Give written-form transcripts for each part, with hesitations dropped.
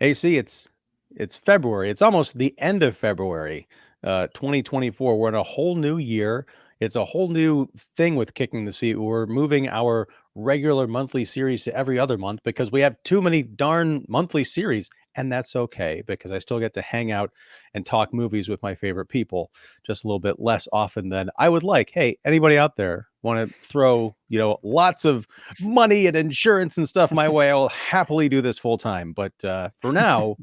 AC, it's February. It's almost the end of February, 2024. We're in a whole new year. It's a whole new thing with Kicking the Seat. We're moving our regular monthly series to every other month because we have too many darn monthly series, and that's okay because I still get to hang out and talk movies with my favorite people just a little bit less often than I would like. Hey, anybody out there want to throw, lots of money and insurance and stuff my way, I will happily do this full time. But for now,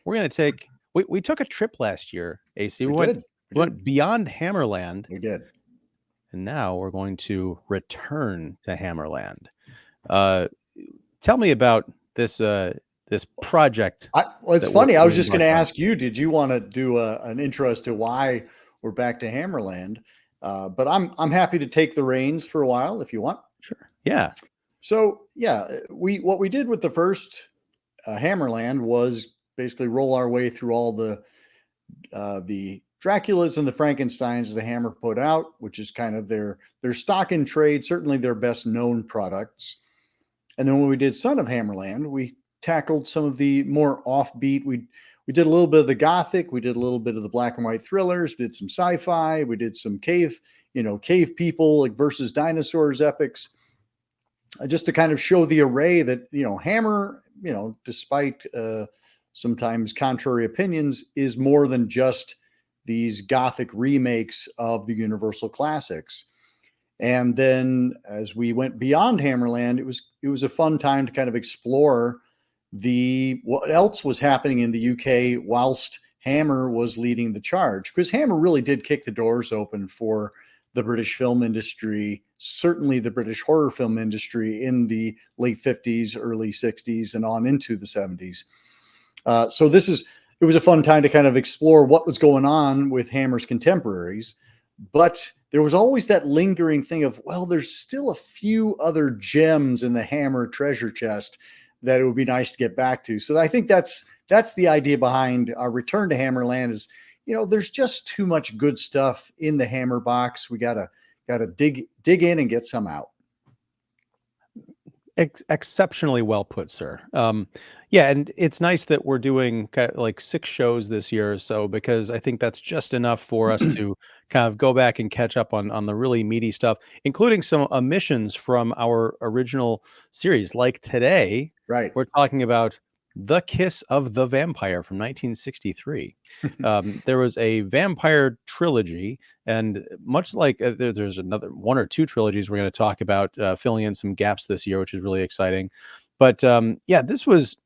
we're going to take. We took a trip last year, AC. We We went did. We we did. went beyond Hammerland, We did. and now we're going to return to Hammerland. Uh, Tell me about this project Well, it's that we're funny. I we're was going to just going talk to about. ask you, did you want to do an intro as to why we're back to Hammerland? But I'm happy to take the reins for a while if you want. Sure. Yeah. So yeah, what we did with the first Hammerland was basically roll our way through all the Draculas and the Frankensteins the Hammer put out, which is kind of their stock in trade, certainly their best known products. And then when we did Son of Hammerland, we tackled some of the more offbeat. We did a little bit of the gothic, we did a little bit of the black and white thrillers, we did some sci-fi, we did some cave people like versus dinosaurs epics, just to kind of show the array that Hammer, despite sometimes contrary opinions, is more than just these gothic remakes of the Universal classics. And then as we went beyond Hammerland, it was a fun time to kind of explore what else was happening in the UK whilst Hammer was leading the charge, because Hammer really did kick the doors open for the British film industry, certainly the British horror film industry in the late 50s, early 60s, and on into the 70s. So it was a fun time to kind of explore what was going on with Hammer's contemporaries, but there was always that lingering thing of, well, there's still a few other gems in the Hammer treasure chest that it would be nice to get back to. So I think that's the idea behind our return to Hammerland is, there's just too much good stuff in the Hammer box. We gotta dig in and get some out. Exceptionally well put, sir. Yeah, and it's nice that we're doing like 6 shows this year or so, because I think that's just enough for us to kind of go back and catch up on the really meaty stuff, including some omissions from our original series. Like today, Right. we're talking about The Kiss of the Vampire from 1963. There was a vampire trilogy, and much like there's another one or two trilogies we're going to talk about, filling in some gaps this year, which is really exciting. But yeah, this was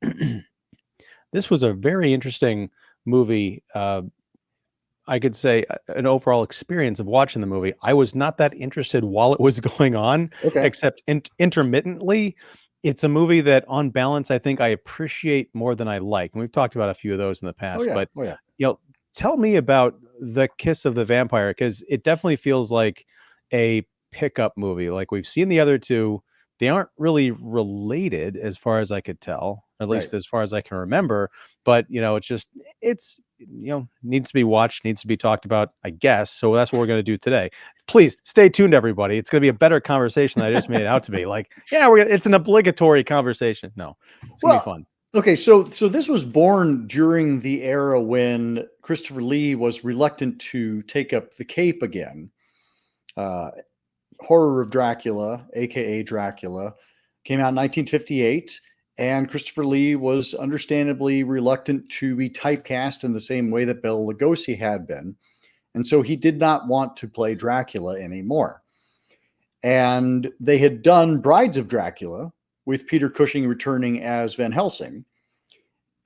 this was a very interesting movie. I could say an overall experience of watching the movie. I was not that interested while it was going on, Okay. except intermittently. It's a movie that, on balance, I think I appreciate more than I like. And we've talked about a few of those in the Oh past. yeah. But Oh yeah. you know, tell me about The Kiss of the Vampire, because it definitely feels like a pickup movie. Like we've seen the other two, they aren't really related as far as I could tell, at Right. least as far as I can remember. But it's just needs to be watched, needs to be talked about, I guess. So that's what we're going to do today. Please stay tuned, everybody. It's going to be a better conversation than I just made it out to be. Like, yeah, it's an obligatory conversation. No, it's gonna be Well, fun. okay, so this was born during the era when Christopher Lee was reluctant to take up the cape again. Uh, Horror of Dracula, aka Dracula, came out in 1958, and Christopher Lee was understandably reluctant to be typecast in the same way that Bela Lugosi had been, and so he did not want to play Dracula anymore. And they had done Brides of Dracula with Peter Cushing returning as Van Helsing,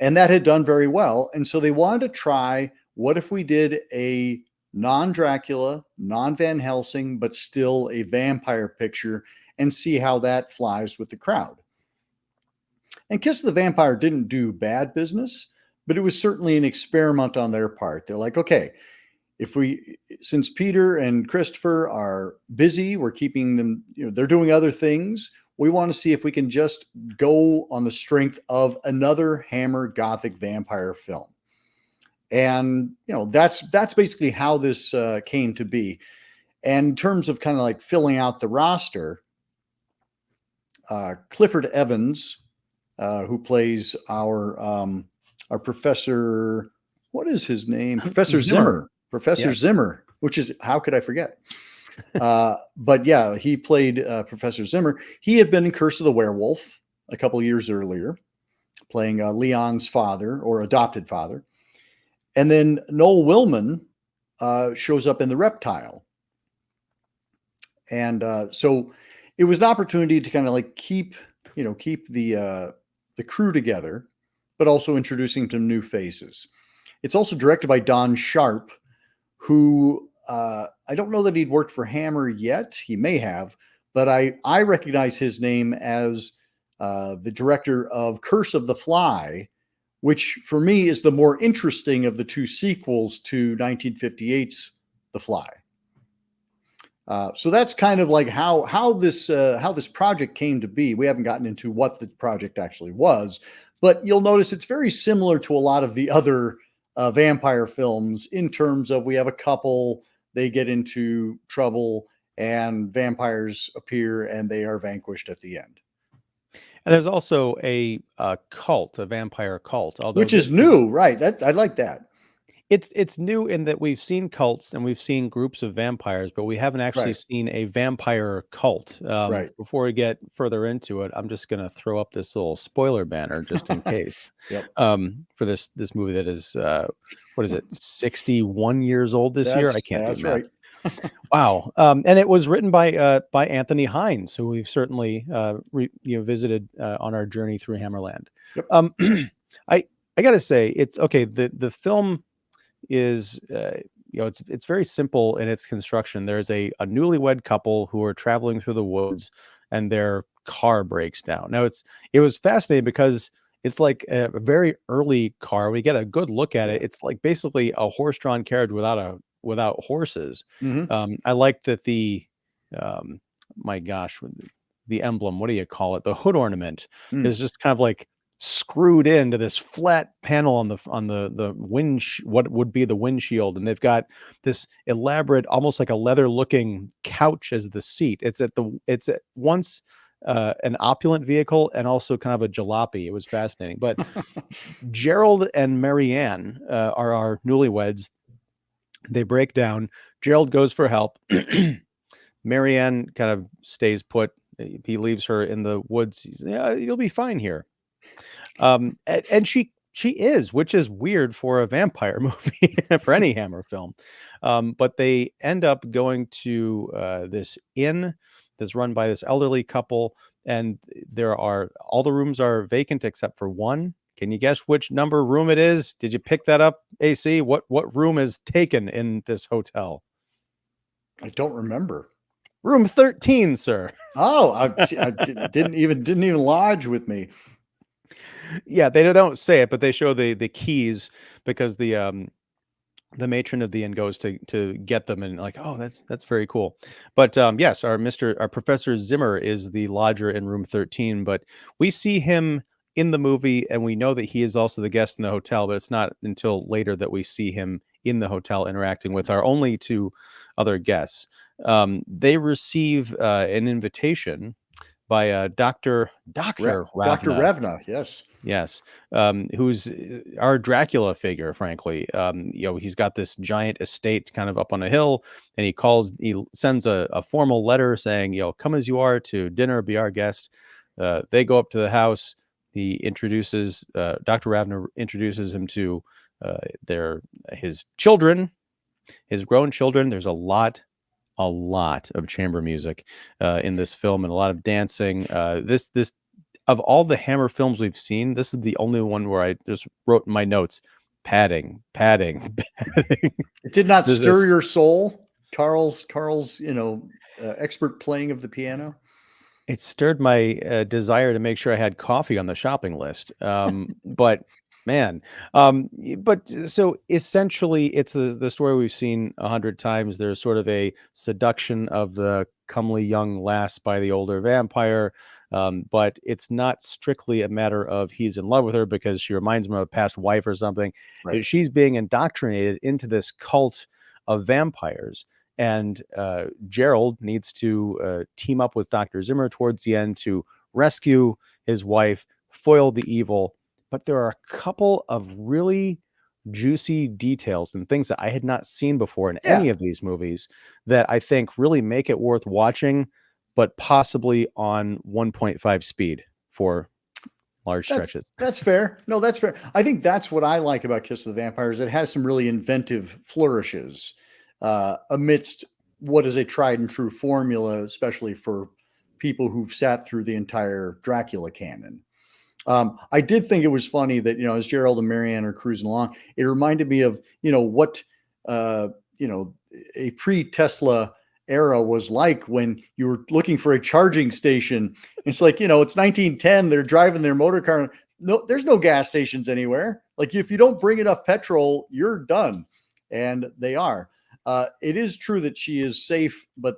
and that had done very well. And so they wanted to try, what if we did a non-Dracula, non-Van Helsing, but still a vampire picture, and see how that flies with the crowd. And Kiss of the Vampire didn't do bad business, but it was certainly an experiment on their part. They're like, okay, since Peter and Christopher are busy, we're keeping them, they're doing other things. We want to see if we can just go on the strength of another Hammer Gothic vampire film. And, that's basically how this came to be. And in terms of kind of like filling out the roster, Clifford Evans who plays our professor. What is his name? Professor Zimmer. Professor Yes. Zimmer, which is, how could I forget? But yeah, he played Professor Zimmer. He had been in Curse of the Werewolf a couple of years earlier, playing Leon's father or adopted father. And then Noel Willman shows up in The Reptile. And so it was an opportunity to kind of like keep the crew together, but also introducing some new faces. It's also directed by Don Sharp, who I don't know that he'd worked for Hammer yet. He may have, but I recognize his name as the director of Curse of the Fly, which for me is the more interesting of the two sequels to 1958's The Fly. So that's kind of like how this project came to be. We haven't gotten into what the project actually was, but you'll notice it's very similar to a lot of the other vampire films in terms of we have a couple, they get into trouble, and vampires appear and they are vanquished at the end. And there's also a cult, a vampire cult. Although Which is this is new, right? That I like that. it's new in that we've seen cults and we've seen groups of vampires, but we haven't actually Right, seen a vampire cult. right. Before we get further into it, I'm just going to throw up this little spoiler banner just in case Yep. for this movie that is what is it, 61 years old this year? I can't do That's math. right. Wow. And it was written by Anthony Hines, who we've certainly visited on our journey through Hammerland. Yep. I got to say, it's okay. The film is it's very simple in its construction. There's a newlywed couple who are traveling through the woods and their car breaks down. Now it was fascinating because it's like a very early car. We get a good look at it. Yeah. It's like basically a horse-drawn carriage without horses. Mhm. I like that um, my gosh, the emblem, what do you call it? The hood ornament Mm. is just kind of like screwed into this flat panel on the what would be the windshield, and they've got this elaborate, almost like a leather looking couch as the seat. It's at once an opulent vehicle and also kind of a jalopy. It was fascinating. But Gerald and Marianne are our newlyweds. They break down. Gerald goes for help. Marianne kind of stays put. He leaves her in the woods. Yeah, you'll be fine here. And she is, which is weird for a vampire movie, for any Hammer film. But they end up going to this inn that's run by this elderly couple, and all the rooms are vacant except for one. Can you guess which number room it is? Did you pick that up, AC? What room is taken in this hotel? I don't remember. Room 13, sir. Oh, I didn't even lodge with me. Yeah, they don't say it, but they show the keys because the matron of the inn goes to get them, and like, oh, that's very cool. But yes, our Professor Zimmer is the lodger in room 13, but we see him in the movie and we know that he is also the guest in the hotel, but it's not until later that we see him in the hotel interacting with our only two other guests. They receive an invitation by Dr. Dr. Ravna. Ravna, yes. Yes, who's our Dracula figure, frankly. He's got this giant estate kind of up on a hill, and he sends a formal letter saying, come as you are to dinner, be our guest. They go up to the house. Dr. Ravna introduces him to his children, his grown children. There's a lot of chamber music in this film and a lot of dancing. This of all the Hammer films we've seen, this is the only one where I just wrote in my notes, padding. It did not stir your soul, Carl's expert playing of the piano. It stirred my desire to make sure I had coffee on the shopping list. But man, so essentially, it's the story we've seen 100 times. There's sort of a seduction of the comely young lass by the older vampire. But it's not strictly a matter of he's in love with her because she reminds him of a past wife or something. Right. She's being indoctrinated into this cult of vampires. And Gerald needs to team up with Dr. Zimmer towards the end to rescue his wife, foil the evil. But there are a couple of really juicy details and things that I had not seen before in Yeah, any of these movies that I think really make it worth watching, but possibly on 1.5 speed for large stretches. that's fair. No, that's fair. I think that's what I like about Kiss of the Vampires. It has some really inventive flourishes amidst what is a tried and true formula, especially for people who've sat through the entire Dracula canon. I did think it was funny that, as Gerald and Marianne are cruising along, it reminded me of, what, uh, a pre-Tesla era was like when you were looking for a charging station. It's like, it's 1910. They're driving their motor car. No, there's no gas stations anywhere. Like if you don't bring enough petrol, you're done. And they are. It is true that she is safe, but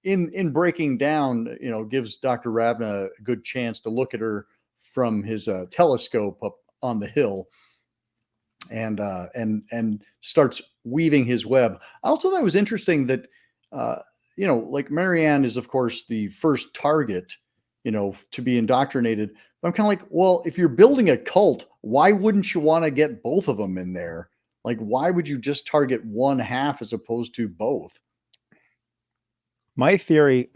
in breaking down, gives Dr. Ravna a good chance to look at her from his telescope up on the hill, and starts weaving his web. I also thought it was interesting that like Marianne is of course the first target, to be indoctrinated. But I'm kind of like, well, if you're building a cult, why wouldn't you want to get both of them in there? Like, why would you just target one half as opposed to both? My theory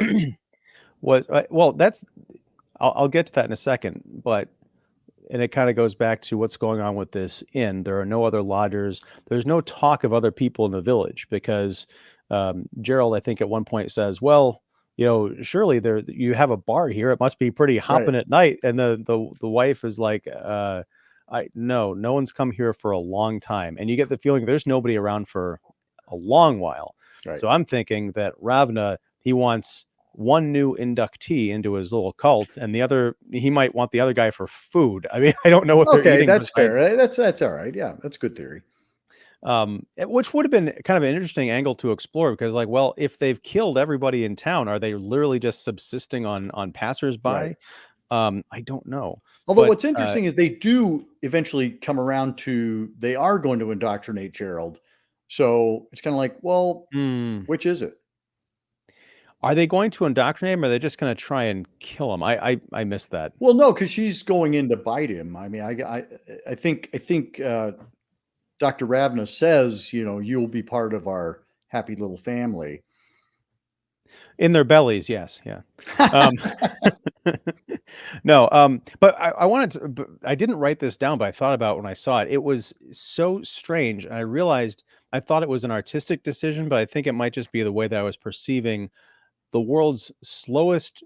was well, that's I'll get to that in a second, but and it kind of goes back to what's going on with this inn. There are no other lodgers. There's no talk of other people in the village because Gerald, I think, at one point says, "Well, surely there you have a bar here. It must be pretty Right. hopping at night." And the wife is like, no one's come here for a long time." And you get the feeling there's nobody around for a long while. Right. So I'm thinking that Ravna, he wants one new inductee into his little cult, and the other, he might want the other guy for food. I mean, I don't know what they're Okay, eating that's besides. fair. That's all right. Yeah, that's good theory. Which would have been kind of an interesting angle to explore because, like, well, if they've killed everybody in town, are they literally just subsisting on Right. passersby? I don't know, Although but what's interesting is they do eventually come around to they are going to indoctrinate Gerald. So it's kind of like, well, hmm, which is it? are they going to indoctrinate him? Or are they just going to try and kill him? I missed that. Well, no, because she's going in to bite him. I mean, I think Dr. Ravna says, you'll be part of our happy little family. In their bellies, yes, yeah. Um, no, but I wanted to. I didn't write this down, but I thought about it when I saw it. It was so strange, and I realized I thought it was an artistic decision, but I think it might just be the way that I was perceiving the world's slowest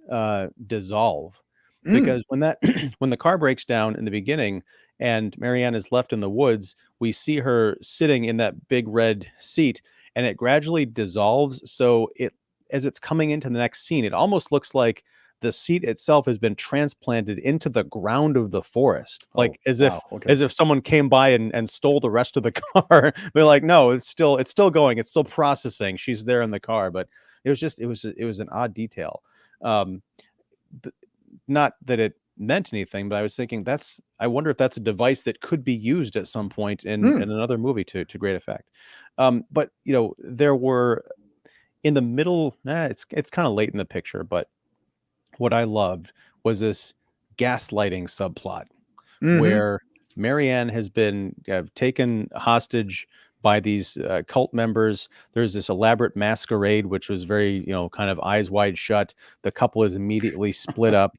dissolve. Mm, Because when that when the car breaks down in the beginning and Marianne is left in the woods, we see her sitting in that big red seat, and it gradually dissolves. So it as it's coming into the next scene, it almost looks like the seat itself has been transplanted into the ground of the forest, oh, like as if wow. Okay. someone came by and stole the rest of the car. They're like, no, it's still going, it's still processing. She's there in the car, but it was an odd detail. Um, Not that it meant anything, but I was thinking I wonder if that's a device that could be used at some point in Mm, another movie to great effect. But there were in the middle. It's kind of late in the picture, but what I loved was this gaslighting subplot hmm. where Marianne has been taken hostage by these cult members. There's this elaborate masquerade, which was very, kind of eyes wide shut. The couple is immediately split up.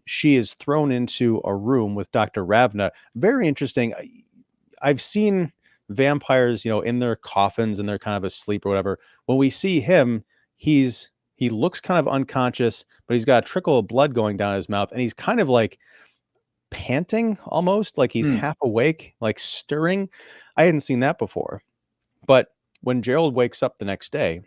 She is thrown into a room with Dr. Ravna. Very interesting. I've seen vampires, in their coffins and they're kind of asleep or whatever. When we see him, he looks kind of unconscious, but he's got a trickle of blood going down his mouth, and he's kind of like panting almost like he's Mm, half awake, like stirring. I hadn't seen that before. But when Gerald wakes up the next day,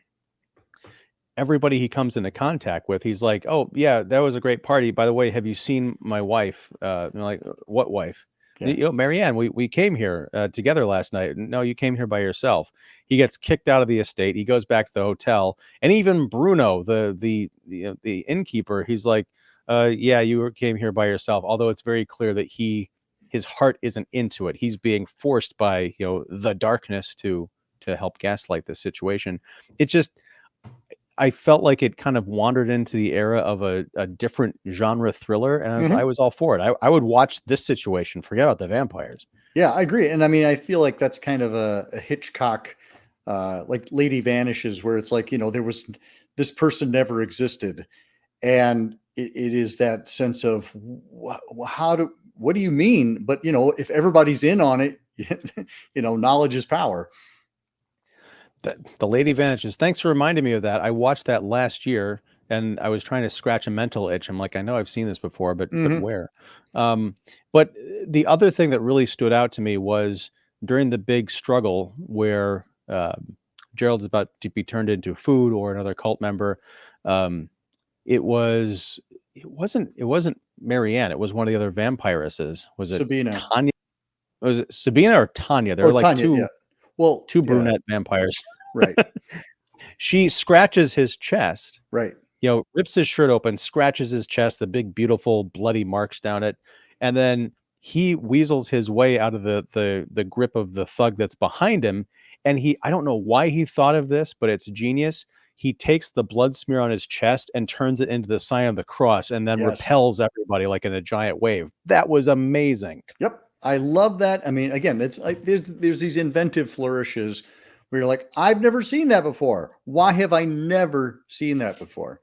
everybody he comes into contact with, he's like, "Oh yeah, that was a great party. By the way, have you seen my wife?" And they're like, "What wife?" yeah. Marianne, we came here together last night. No, you came here by yourself. He gets kicked out of the estate. He goes back to the hotel, and even Bruno, the innkeeper, he's like, yeah, came here by yourself." Although it's very clear that his heart isn't into it. He's being forced by the darkness to help gaslight this situation. It just I felt like it kind of wandered into the era of a different genre thriller, and I Mhm. was all for it. I would watch this situation, forget about the vampires. Yeah, I agree, and I mean, I feel like that's kind of a Hitchcock, like Lady Vanishes, where it's like, there was this person never existed, and it is that sense of what do you mean? But if everybody's in on it, knowledge is power. The Lady Vanishes. Thanks for reminding me of that. I watched that last year, and I was trying to scratch a mental itch. I'm like, I know I've seen this before, but Hmm. where? But the other thing that really stood out to me was during the big struggle where Gerald is about to be turned into food or another cult member. Um, it was it wasn't Marianne. It was one of the other vampiresses. Was it Sabina. Tanya? Was it Sabina or Tanya? They're Oh, like Tanya. Yeah. Well, two yeah. brunette vampires. Right. She scratches his chest, Right. rips his shirt open, scratches his chest, the big, beautiful, bloody marks down it, and then he weasels his way out of the grip of the thug that's behind him. And I don't know why he thought of this, but it's genius. He takes the blood smear on his chest and turns it into the sign of the cross, and then Yes. repels everybody like in a giant wave. That was amazing. Yep. I love that. I mean, again, it's like there's these inventive flourishes where you're like, I've never seen that before. Why have I never seen that before?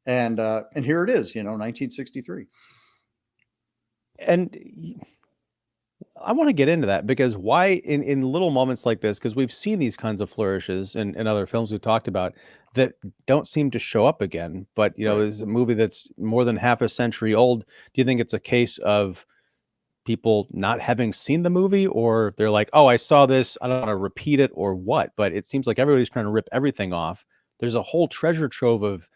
And here it is, 1963. And I want to get into that because why in little moments like this, because we've seen these kinds of flourishes in other films we've talked about that don't seem to show up again. But Right. is a movie that's more than half a century old. Do you think it's a case of people not having seen the movie, or they're like, oh, I saw this, I don't want to repeat it, or what? But it seems like everybody's trying to rip everything off. There's a whole treasure trove of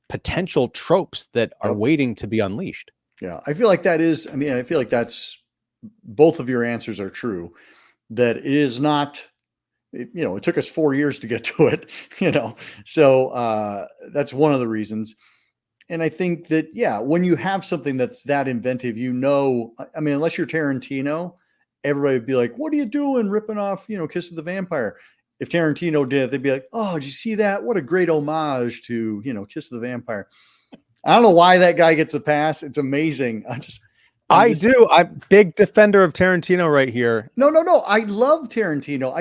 potential tropes that are Yep. waiting to be unleashed. Yeah. I feel like that is, I mean, I feel like that's both of your answers are true. That it is not, it took us 4 years to get to it, you know. So that's one of the reasons. And I think that, yeah, when you have something that's that inventive, I mean, unless you're Tarantino, everybody would be like, what are you doing ripping off, Kiss of the Vampire? If Tarantino did, they'd be like, oh, did you see that? What a great homage to, Kiss of the Vampire. I don't know why that guy gets a pass. It's amazing. I'm I just, do. I'm big defender of Tarantino right here. no, no, no. I love Tarantino.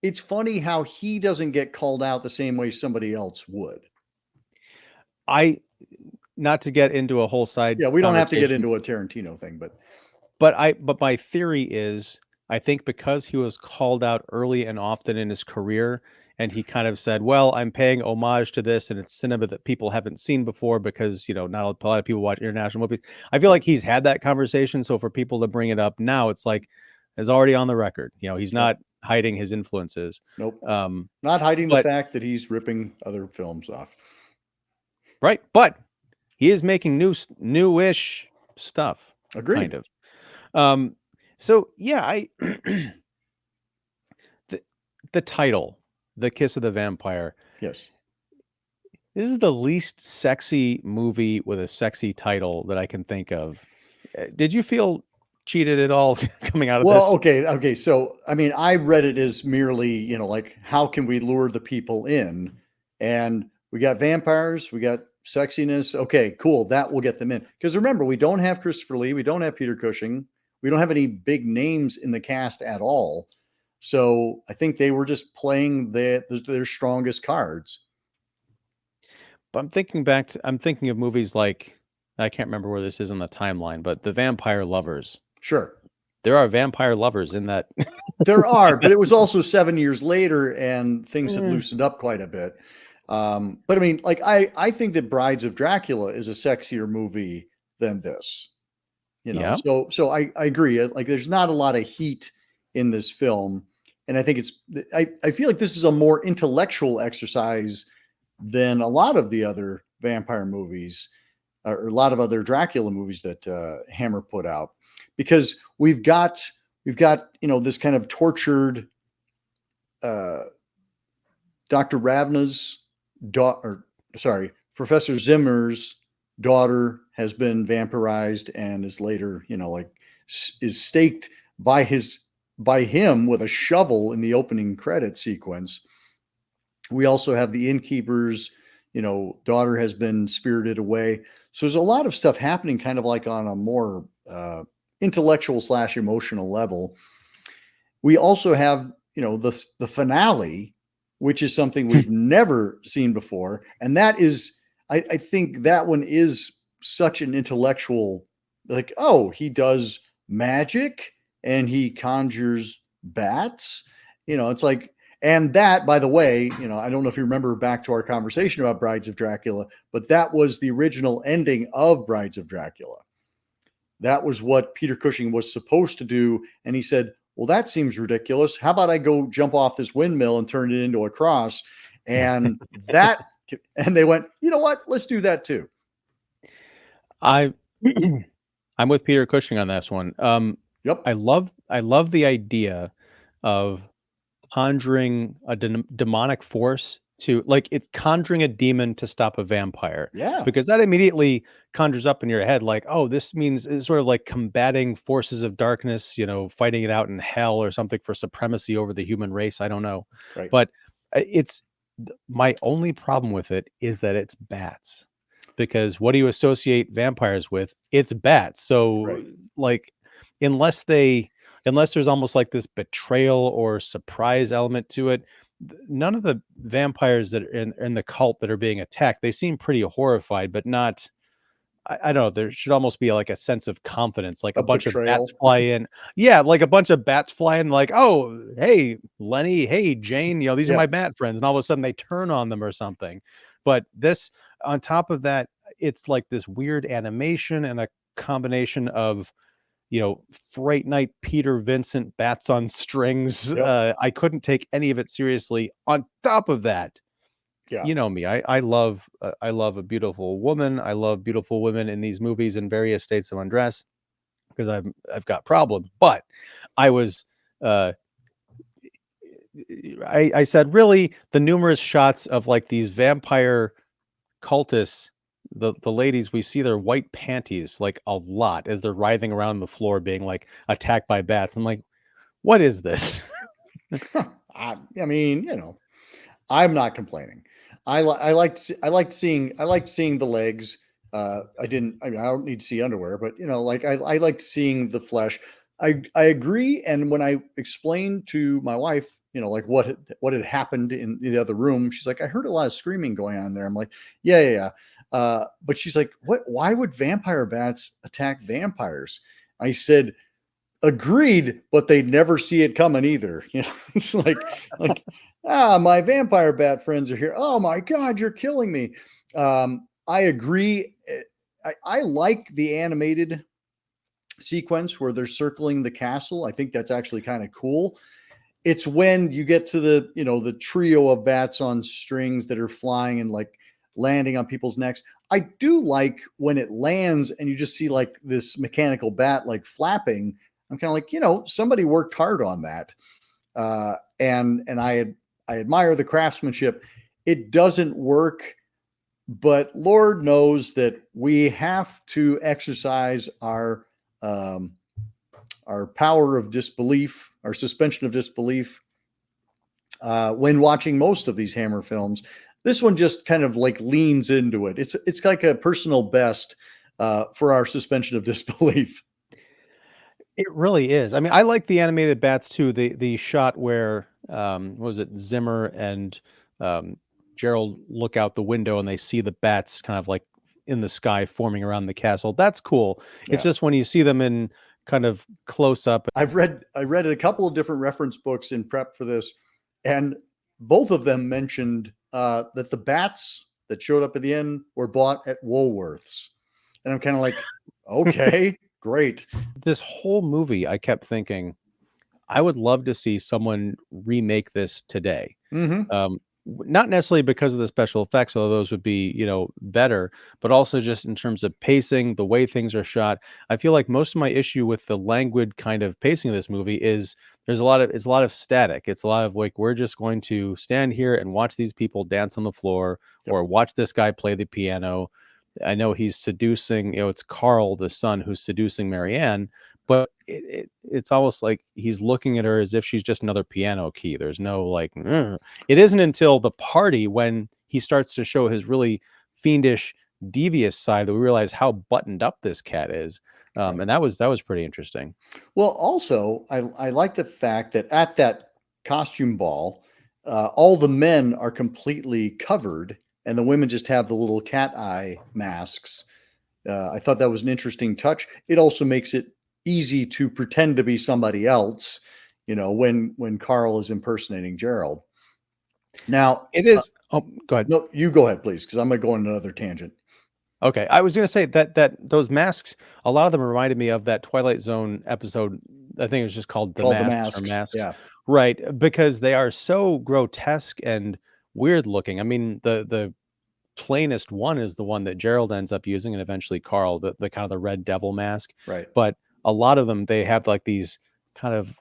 It's funny how he doesn't get called out the same way somebody else would. I Not to get into a whole side Yeah, we don't have to get conversation, into a Tarantino thing, but but my theory is I think because he was called out early and often in his career, and he kind of said, "Well, I'm paying homage to this, and it's cinema that people haven't seen before because not a lot of people watch international movies." I feel like he's had that conversation, so for people to bring it up now, it's like it's already on the record. He's yep, not hiding his influences. nope. Um, Not hiding the but fact that he's ripping other films off. right, but he is making newish stuff, kind Agreed. of. Um, so yeah, I the, the title, "The Kiss of the Vampire." Yes. This is the least sexy movie with a sexy title that I can think of. Did you feel cheated at all coming out of Well, this? okay, okay. So, I mean, I read it as merely, like how can we lure the people in? And we got vampires, we got sexiness. Okay, cool. That will get them in. Because remember, we don't have Christopher Lee, we don't have Peter Cushing, we don't have any big names in the cast at all. So I think they were just playing their strongest cards. But I'm thinking of movies like I can't remember where this is on the timeline, but The Vampire Lovers. Sure. There are vampire lovers in that. There are, but it was also 7 years later and things had Eh, loosened up quite a bit. But I mean, like, I think that Brides of Dracula is a sexier movie than this, yeah. so I agree. Like, there's not a lot of heat in this film. And I think I feel like this is a more intellectual exercise than a lot of the other vampire movies or a lot of other Dracula movies that Hammer put out, because we've got this kind of tortured uh, Dr. Ravna's daughter, sorry, Professor Zimmer's daughter has been vampirized and is later, like is staked by him with a shovel in the opening credit sequence. We also have the innkeeper's, daughter has been spirited away. So there's a lot of stuff happening kind of like on a more intellectual / emotional level. We also have, the finale, which is something we've never seen before. And that is, I think that one is such an intellectual, like, oh, he does magic and he conjures bats. It's like, and that, by the way, I don't know if you remember back to our conversation about Brides of Dracula, but that was the original ending of Brides of Dracula. That was what Peter Cushing was supposed to do. And he said, well, that seems ridiculous. How about I go jump off this windmill and turn it into a cross? And and they went, you know what? Let's do that too. I'm with Peter Cushing on this one. Yep. I love the idea of conjuring a demonic force to, like, it's conjuring a demon to stop a vampire. Yeah. Because that immediately conjures up in your head, like, oh, this means it's sort of like combating forces of darkness, fighting it out in hell or something for supremacy over the human race. I don't know. Right. But my only problem with it is that it's bats. Because what do you associate vampires with? It's bats. So Right. like, unless there's almost like this betrayal or surprise element to it, none of the vampires that are in the cult that are being attacked, they seem pretty horrified, but not. I don't know. There should almost be like a sense of confidence, like a bunch of bats betrayal. fly in. Yeah, like a bunch of bats fly in, like, oh, hey, Lenny, hey, Jane, these are Yep. my bat friends. And all of a sudden they turn on them or something. But this, on top of that, it's like this weird animation and a combination of, Fright Night, Peter Vincent, bats on strings. Yep. I couldn't take any of it seriously. On top of that, Yeah. you know me. I love a beautiful woman. I love beautiful women in these movies in various states of undress because I've got problems. But I was I said, really, the numerous shots of like these vampire cultists, the ladies, we see their white panties like a lot as they're writhing around the floor being like attacked by bats. I'm like, what is this? I mean, I'm not complaining. I liked seeing the legs. I didn't. I don't need to see underwear, but like I liked seeing the flesh. I agree. And when I explained to my wife, like what had happened in the other room, she's like, I heard a lot of screaming going on there. I'm like, yeah. But she's like, what? Why would vampire bats attack vampires? I said, agreed, but they never see it coming either. It's like my vampire bat friends are here. Oh my God, you're killing me. I agree. I like the animated sequence where they're circling the castle. I think that's actually kind of cool. It's when you get to the trio of bats on strings that are flying and like landing on people's necks. I do like when it lands and you just see like this mechanical bat like flapping. I'm kind of like, somebody worked hard on that. And I admire the craftsmanship. It doesn't work, but Lord knows that we have to exercise our power of disbelief, our suspension of disbelief, when watching most of these Hammer films. This one just kind of like leans into it. It's like a personal best for our suspension of disbelief. It really is. I mean, I like the animated bats too. The shot where what was it, Zimmer and Gerald look out the window and they see the bats kind of like in the sky forming around the castle. That's cool. It's Yeah. just when you see them in kind of close up. I read a couple of different reference books in prep for this, and both of them mentioned that the bats that showed up at the end were bought at Woolworths. And I'm kind of like, okay, great. This whole movie, I kept thinking, I would love to see someone remake this today. Mm-hmm. Not necessarily because of the special effects, although those would be, better, but also just in terms of pacing, the way things are shot. I feel like most of my issue with the languid kind of pacing of this movie is it's a lot of static. It's a lot of like, we're just going to stand here and watch these people dance on the floor Yep. or watch this guy play the piano. I know he's seducing, it's Carl, the son, who's seducing Marianne, but it's almost like he's looking at her as if she's just another piano key. There's no like, it isn't until the party when he starts to show his really fiendish, devious side, that we realize how buttoned up this cat is. Right. And that was pretty interesting. Well, also, I like the fact that at that costume ball, all the men are completely covered, and the women just have the little cat eye masks. I thought that was an interesting touch. It also makes it easy to pretend to be somebody else, when Carl is impersonating Gerald. Now, It is. Oh, go ahead. no, you go ahead, please, because I'm going to go on another tangent. Okay, I was gonna say that those masks, a lot of them reminded me of that Twilight Zone episode. I think it was just called The Called the Masks or masks. Masks, Yeah, right? Because they are so grotesque and weird looking. I mean, the plainest one is the one that Gerald ends up using, and eventually Carl, the kind of the red devil mask. right. But a lot of them, they have like these kind of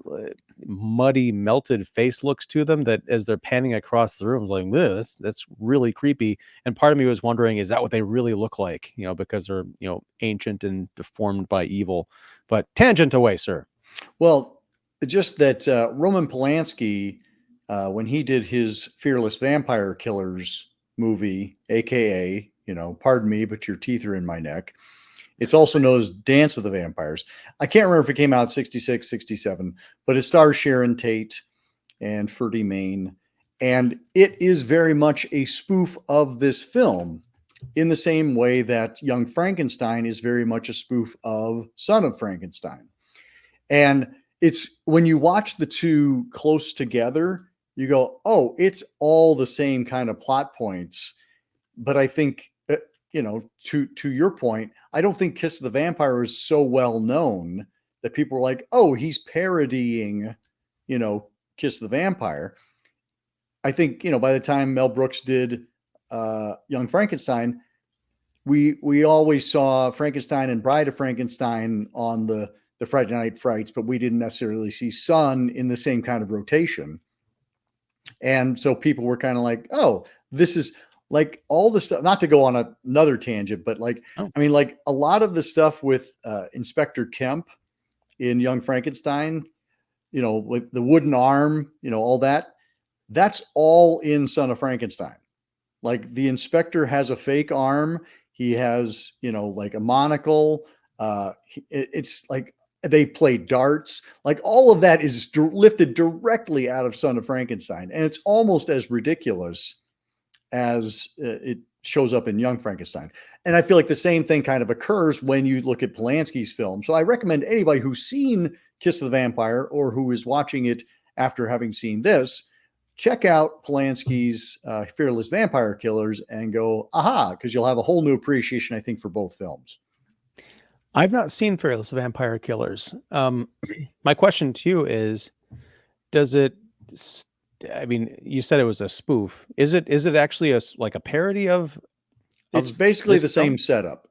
muddy, melted face looks to them that as they're panning across the room, like, "Ugh, that's really creepy." And part of me was wondering, is that what they really look like? Because they're ancient and deformed by evil. But tangent away, sir. Well, just that Roman Polanski, when he did his Fearless Vampire Killers movie, aka, pardon me, but your teeth are in my neck. It's also known as Dance of the Vampires. I can't remember if it came out 66, 67, but it stars Sharon Tate and Ferdy Mayne. And it is very much a spoof of this film in the same way that Young Frankenstein is very much a spoof of Son of Frankenstein. And it's when you watch the two close together, you go, oh, it's all the same kind of plot points. But I think, to your point, I don't think Kiss of the Vampire is so well known that people are like, oh, he's parodying, Kiss of the Vampire. I think, by the time Mel Brooks did Young Frankenstein, we always saw Frankenstein and Bride of Frankenstein on the Friday Night Frights, but we didn't necessarily see Son in the same kind of rotation. And so people were kind of like, oh, this is like all the stuff, not to go on another tangent, but like, Oh. I mean, like a lot of the stuff with Inspector Kemp in Young Frankenstein, with the wooden arm, all that's all in Son of Frankenstein. Like the inspector has a fake arm. He has, like a monocle. It's like they play darts. Like all of that is lifted directly out of Son of Frankenstein. And it's almost as ridiculous as it shows up in Young Frankenstein. And I feel like the same thing kind of occurs when you look at Polanski's film. So I recommend anybody who's seen Kiss of the Vampire or who is watching it after having seen this, check out Polanski's Fearless Vampire Killers and go, aha, because you'll have a whole new appreciation, I think, for both films. I've not seen Fearless Vampire Killers. My question to you is, does it? I mean, you said it was a spoof. Is it actually like a parody of? It's basically this the film? same setup.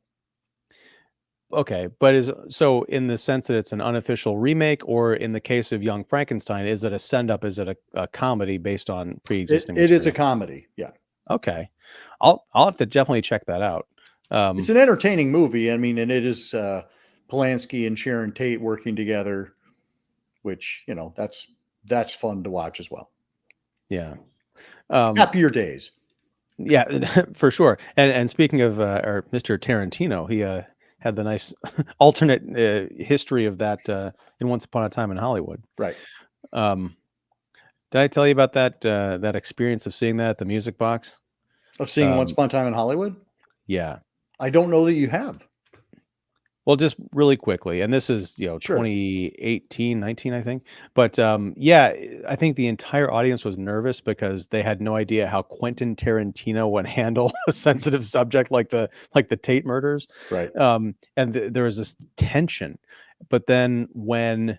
Okay, but so in the sense that it's an unofficial remake, or in the case of Young Frankenstein, is it a send up? Is it a comedy based on pre-existing It is a material? comedy. Yeah. Okay, I'll have to definitely check that out. It's an entertaining movie. I mean, and it is Polanski and Sharon Tate working together, which, that's fun to watch as well. Yeah. Happier days. Yeah, for sure. And speaking of or Mr. Tarantino, he had the nice alternate history of that in Once Upon a Time in Hollywood. Right. Did I tell you about that experience of seeing that at the Music Box? Of seeing Once Upon a Time in Hollywood? Yeah. I don't know that you have. Well, just really quickly, and this is, Sure. 2018, 19, I think. But yeah, I think the entire audience was nervous because they had no idea how Quentin Tarantino would handle a sensitive subject like the Tate murders. Right. And there was this tension. But then when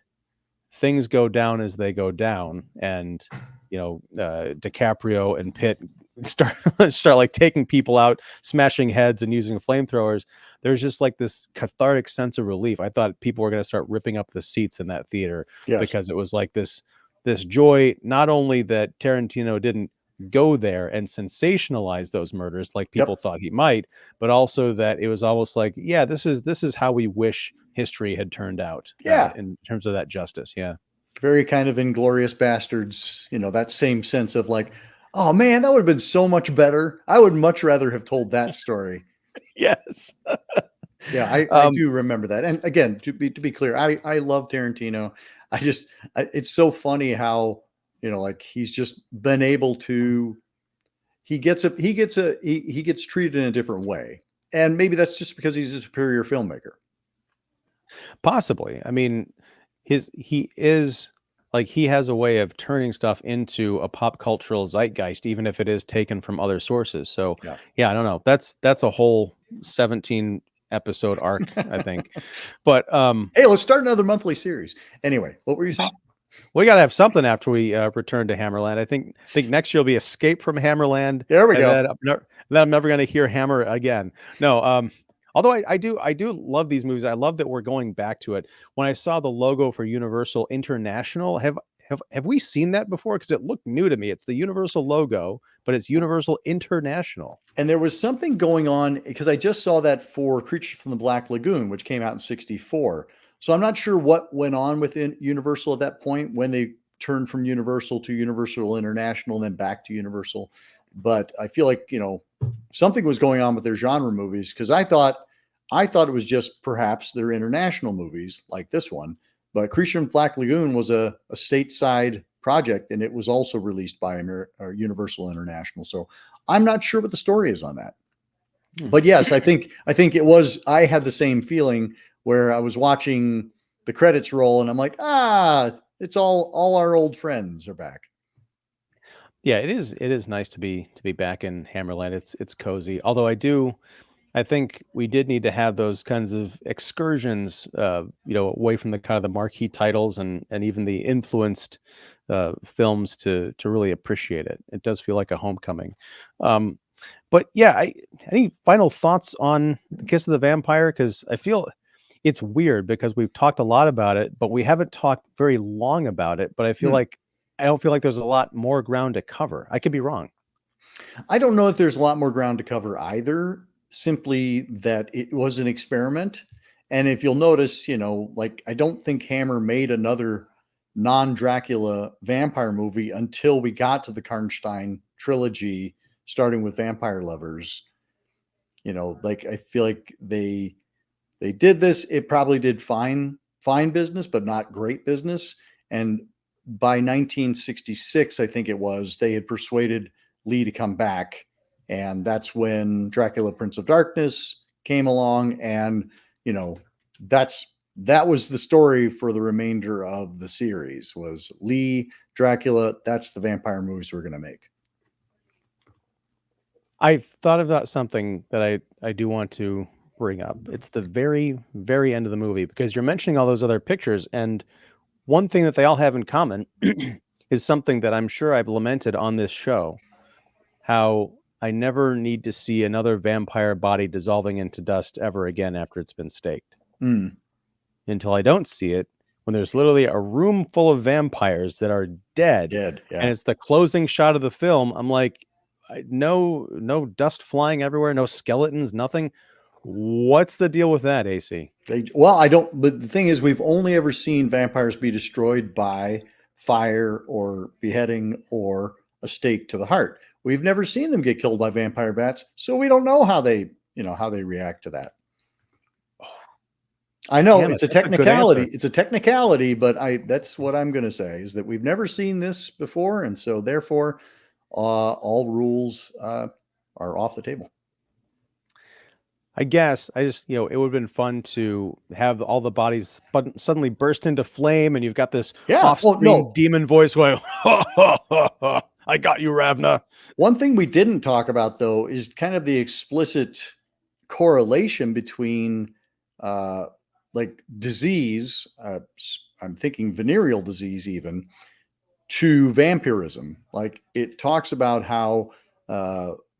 things go down as they go down, and DiCaprio and Pitt start like taking people out, smashing heads, and using flamethrowers, there's just like this cathartic sense of relief. I thought people were going to start ripping up the seats in that theater because it was like this joy, not only that Tarantino didn't go there and sensationalize those murders like people thought he might, but also that it was almost like, yeah, this is how we wish history had turned out. In terms of that justice. Yeah. Very kind of Inglorious Bastards, that same sense of like, Oh man, that would have been so much better. I would much rather have told that story. Yes. Yeah, I do remember that. And again, to be clear, I love Tarantino. It's so funny how, like he's just been able to he gets treated in a different way. And maybe that's just because he's a superior filmmaker. Possibly. I mean, he is like he has a way of turning stuff into a pop cultural zeitgeist, even if it is taken from other sources. So Yeah. yeah, I don't know. That's a whole 17 episode arc, I think. But Hey, let's start another monthly series. Anyway, what were you saying? we got to have something after we return to Hammerland. I think next year will be Escape from Hammerland, There we and go. then I'm never going to hear Hammer again. No, although I do love these movies. I love that we're going back to it. When I saw the logo for Universal International, have we seen that before? Because it looked new to me. It's the Universal logo, but it's Universal International. And there was something going on because I just saw that for Creature from the Black Lagoon, which came out in 64. So I'm not sure what went on within Universal at that point when they turned from Universal to Universal International and then back to Universal. But I feel like, something was going on with their genre movies because I thought it was just perhaps their international movies like this one. But Creature from Black Lagoon was a stateside project, and it was also released by Universal International. So I'm not sure what the story is on that. But yes, I think it was. I had the same feeling where I was watching the credits roll, and I'm like, it's all our old friends are back. Yeah, it is nice to be back in Hammerland. It's cozy. Although I think we did need to have those kinds of excursions, away from the kind of the marquee titles and even the influenced films to really appreciate it. It does feel like a homecoming. But yeah, any final thoughts on the Kiss of the Vampire? Because I feel it's weird because we've talked a lot about it, but we haven't talked very long about it. But I don't feel like there's a lot more ground to cover. I could be wrong. I don't know if there's a lot more ground to cover either. Simply that it was an experiment, and if you'll notice, like I don't think Hammer made another non-Dracula vampire movie until we got to the Karnstein trilogy, starting with Vampire Lovers. Like I feel like they did this. It probably did fine business, but not great business. And by 1966, I think it was, they had persuaded Lee to come back. And that's when Dracula, Prince of Darkness came along. And, that was the story for the remainder of the series was Lee, Dracula. That's the vampire movies we're going to make. I've thought about something that I do want to bring up. It's the very, very end of the movie because you're mentioning all those other pictures, and one thing that they all have in common is something that I'm sure I've lamented on this show, how I never need to see another vampire body dissolving into dust ever again after it's been staked. Mm. Until I don't see it, when there's literally a room full of vampires that are dead, Dead. Yeah. and it's the closing shot of the film, I'm like, no dust flying everywhere, no skeletons, nothing. What's the deal with that, AC? I don't, but the thing is, we've only ever seen vampires be destroyed by fire or beheading or a stake to the heart. We've never seen them get killed by vampire bats, so we don't know how they react to that. I know Damn it's it, a that's a good technicality. answer. It's a technicality, but that's what I'm going to say is that we've never seen this before, and so therefore, all rules are off the table. I guess I just, it would have been fun to have all the bodies suddenly burst into flame, and you've got this Yeah. Well, off-screen no. demon voice going, ha, ha, ha, ha, I got you, Ravna. One thing we didn't talk about though is kind of the explicit correlation between like disease, I'm thinking venereal disease even, to vampirism. Like it talks about how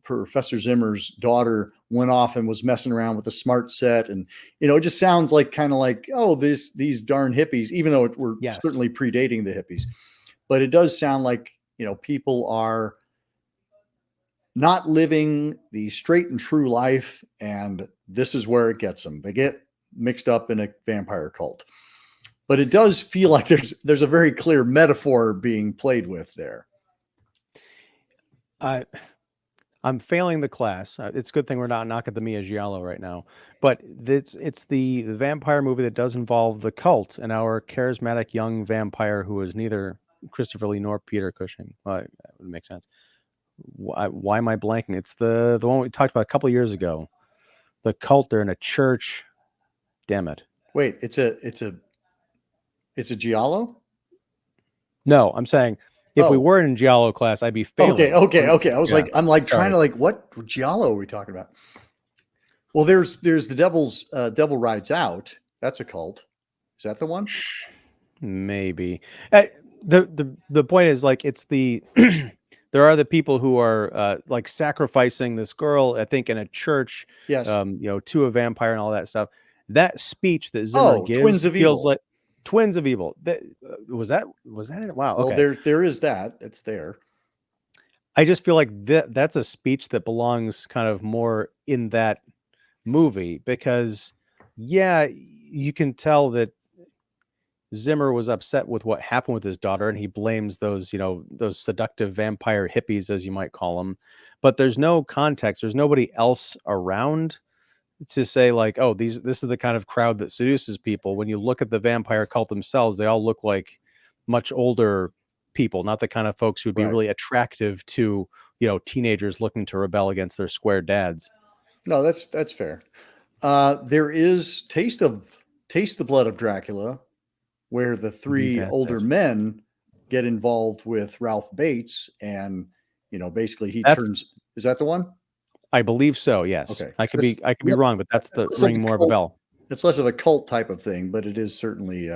Professor Zimmer's daughter went off and was messing around with a smart set, and it just sounds like kind of like, oh, these darn hippies, even though we're Yes. certainly predating the hippies, but it does sound like people are not living the straight and true life, and this is where it gets them. They get mixed up in a vampire cult. But it does feel like there's a very clear metaphor being played with there. I I'm failing the class. It's a good thing we're not at the Mia Giallo right now. But it's the vampire movie that does involve the cult and our charismatic young vampire who is neither Christopher Lee nor Peter Cushing. That would make sense. Why am I blanking? It's the one we talked about a couple years ago. The cult, they're in a church. Damn it. Wait, it's a giallo? No, I'm saying if we Oh, were in Giallo class, I'd be okay, failing. okay. I was Yeah, like, I'm like trying sorry. to like, what giallo are we talking about? Well, there's the Devil Rides Out. That's a cult. Is that the one? Maybe. Uh, the point is like it's the there are the people who are like sacrificing this girl, I think, in a church, Yes. to a vampire and all that stuff. That speech that Zimmer Oh, Twins gives of feels Evil. like Twins of Evil. Was that it? Wow. Well, Okay. there is that. It's there. I just feel like that's a speech that belongs kind of more in that movie because, yeah, you can tell that Zimmer was upset with what happened with his daughter, and he blames those seductive vampire hippies, as you might call them. But there's no context. There's nobody else around to say like, oh, this is the kind of crowd that seduces people. When you look at the vampire cult themselves, they all look like much older people, not the kind of folks who would be Right. really attractive to teenagers looking to rebel against their square dads. No, that's fair. There is Taste the Blood of Dracula, where the Maybe three that's older it. men get involved with Ralph Bates, and basically he That's turns. Is that the one? I believe so. Yes, Okay, I could be wrong, but that's that's the less of ring a more of a cult. bell. It's less of a cult type of thing, but it is certainly.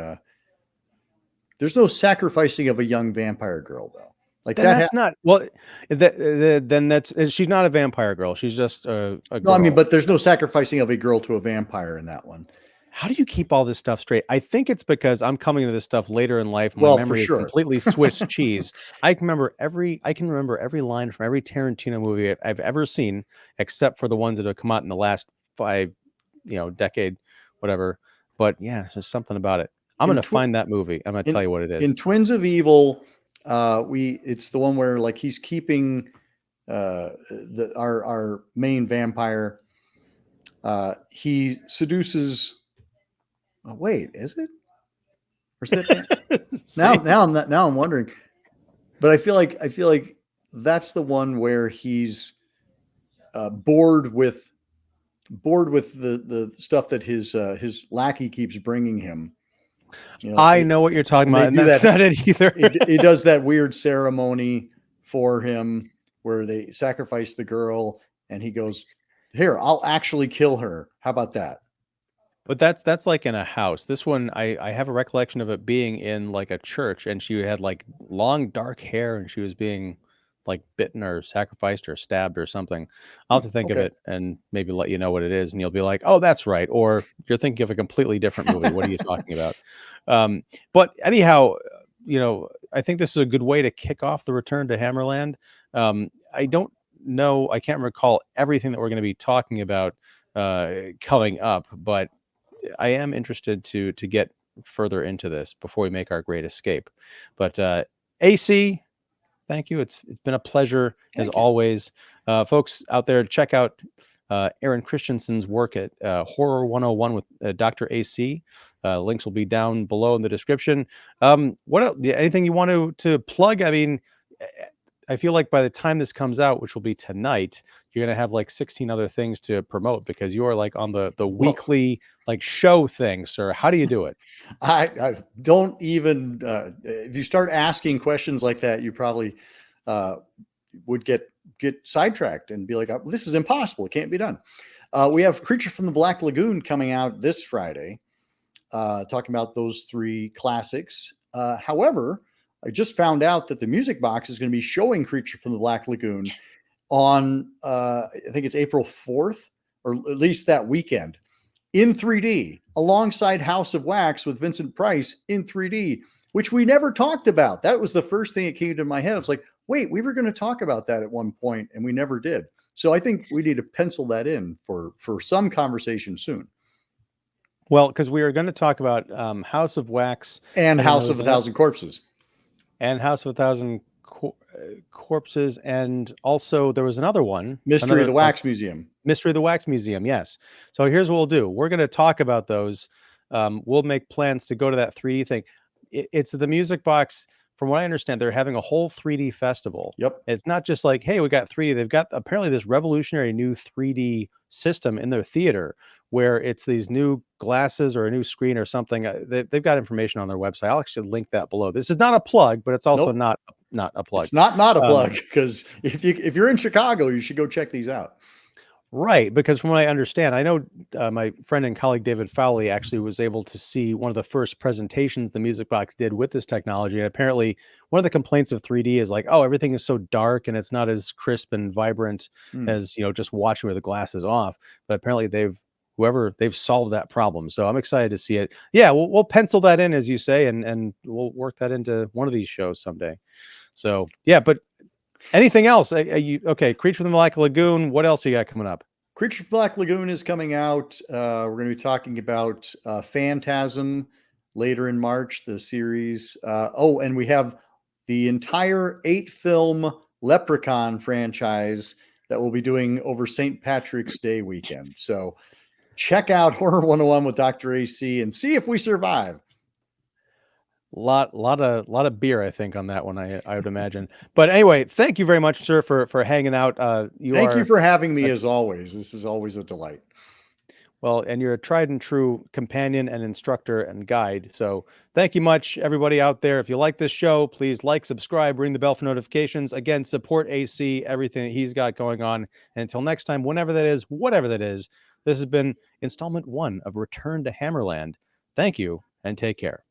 There's no sacrificing of a young vampire girl, though. Like Then that. that's not well. Then that's she's not a vampire girl. She's just a No, I mean, girl. but there's no sacrificing of a girl to a vampire in that one. How do you keep all this stuff straight? I think it's because I'm coming to this stuff later in life and my Well, for memory is sure. completely Swiss cheese. I can remember every line from every Tarantino movie I've ever seen, except for the ones that have come out in the last five, decade, whatever. But yeah, there's just something about it. I'm In gonna tw- find that movie. I'm gonna tell in you what it is. in Twins of Evil, it's the one where like he's keeping our main vampire. He seduces. Oh, wait, is it? Or is that now? See? Now I'm not. Now I'm wondering. But I feel like that's the one where he's bored with the stuff that his lackey keeps bringing him. I know what you're talking And they about, and do that's that. not it either. He does that weird ceremony for him where they sacrifice the girl, and he goes, "Here, I'll actually kill her. How about that?" But that's like in a house. This one, I have a recollection of it being in like a church, and she had like long dark hair, and she was being like bitten or sacrificed or stabbed or something. I'll have to think of Okay. it and maybe let you know what it is, and you'll be like, "Oh, that's right," or you're thinking of a completely different movie. What are you talking about? But anyhow, I think this is a good way to kick off the return to Hammerland. I don't know, I can't recall everything that we're going to be talking about coming up, but I am interested to get further into this before we make our great escape. But AC, thank you. It's been a pleasure as Thank you. always. Folks out there, check out Aaron Christensen's work at Horror 101 with Dr. AC. Links will be down below in the description. What else? Anything you want to plug? I mean, I feel like by the time this comes out, which will be tonight, you're gonna have like 16 other things to promote because you are like on the Well, weekly like show thing, sir. How do you do it? I don't even. If you start asking questions like that, you probably uh, would get sidetracked and be like, "This is impossible. It can't be done." We have Creature from the Black Lagoon coming out this Friday, talking about those three classics. However, I just found out that the Music Box is going to be showing Creature from the Black Lagoon on, I think it's April 4th, or at least that weekend, in 3D, alongside House of Wax with Vincent Price in 3D, which we never talked about. That was the first thing that came to my head. I was like, wait, we were going to talk about that at one point, and we never did. So I think we need to pencil that in for some conversation soon. Well, because we are going to talk about House of Wax, And and then there House of was a another, Thousand Corpses. and House of a Thousand corpses, and also there was another one, Mystery of the Wax Museum. Mystery of the Wax Museum, yes. So here's what we'll do. We're going to talk about those. We'll make plans to go to that 3D thing. It's the Music Box. From what I understand, they're having a whole 3D festival. Yep. It's not just like, hey, we got 3D. They've got apparently this revolutionary new 3D system in their theater where it's these new glasses or a new screen or something. They've got information on their website. I'll actually link that below. This is not a plug, but it's also not a plug. It's not a plug, because if you're in Chicago, you should go check these out. Right, because from what I understand, I know my friend and colleague David Fowley actually was able to see one of the first presentations the Music Box did with this technology. And apparently one of the complaints of 3D is like, oh, everything is so dark and it's not as crisp and vibrant as, just watching with the glasses off. But apparently they've solved that problem. So I'm excited to see it. Yeah, we'll pencil that in, as you say, and we'll work that into one of these shows someday. So yeah, but anything else? Okay, Creature from the Black Lagoon. What else you got coming up? Creature from the Black Lagoon is coming out. We're going to be talking about Phantasm later in March, the series. And we have the entire 8-film Leprechaun franchise that we'll be doing over St. Patrick's Day weekend. So check out Horror 101 with Dr. AC and see if we survive. Lot of beer, I think, on that one. I would imagine. But anyway, thank you very much, sir, for hanging out. Thank you for having me, as always. This is always a delight. Well, and you're a tried and true companion and instructor and guide. So thank you much, everybody out there. If you like this show, please like, subscribe, ring the bell for notifications. Again, support AC, everything that he's got going on. And until next time, whenever that is, whatever that is, this has been installment 1 of Return to Hammerland. Thank you and take care.